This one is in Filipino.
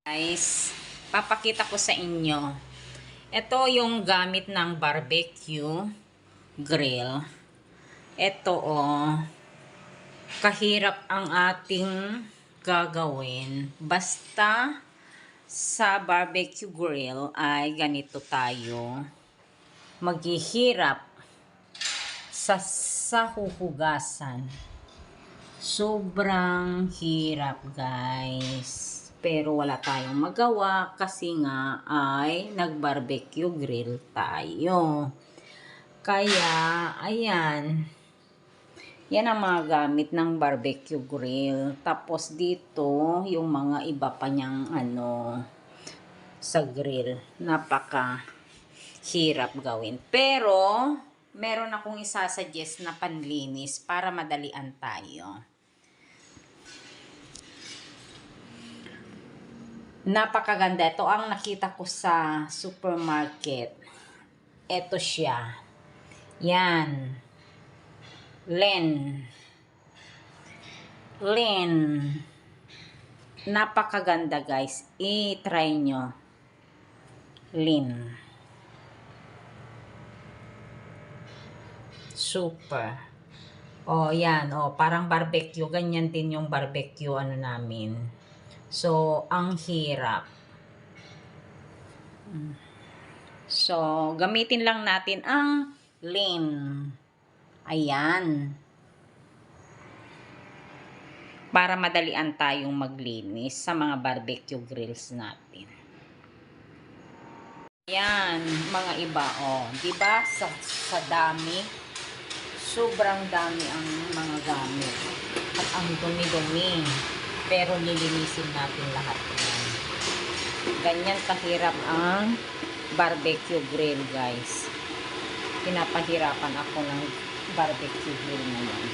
Guys, papakita ko sa inyo. Ito yung gamit ng barbecue grill. Ito kahirap ang ating gagawin. Basta sa barbecue grill ay ganito tayo maghihirap sa huhugasan. Sobrang hirap, guys. Pero wala tayong magawa kasi nga ay nag-barbecue grill tayo. Kaya, ayan. Yan ang mga gamit ng barbecue grill. Tapos dito, yung mga iba pa niyang sa grill. Napaka hirap gawin. Pero, meron akong isasuggest na panlinis para madalian tayo. Napakaganda. Ito ang nakita ko sa supermarket. Ito siya. Yan. Len. Napakaganda, guys. I-try nyo. Len. Super. Yan. Parang barbecue. Ganyan din yung barbecue namin. So, ang hirap. So, gamitin lang natin ang Len. Ayan. Para madalian tayong maglinis sa mga barbecue grills natin. Ayan, mga iba. Diba? Sa dami. Sobrang dami ang mga gamit. At ang dumi-dumi. Pero lilinisin natin lahat yan. Ganyan kahirap ang barbecue grill, guys. Pinapahirapan ako ng barbecue grill na yan.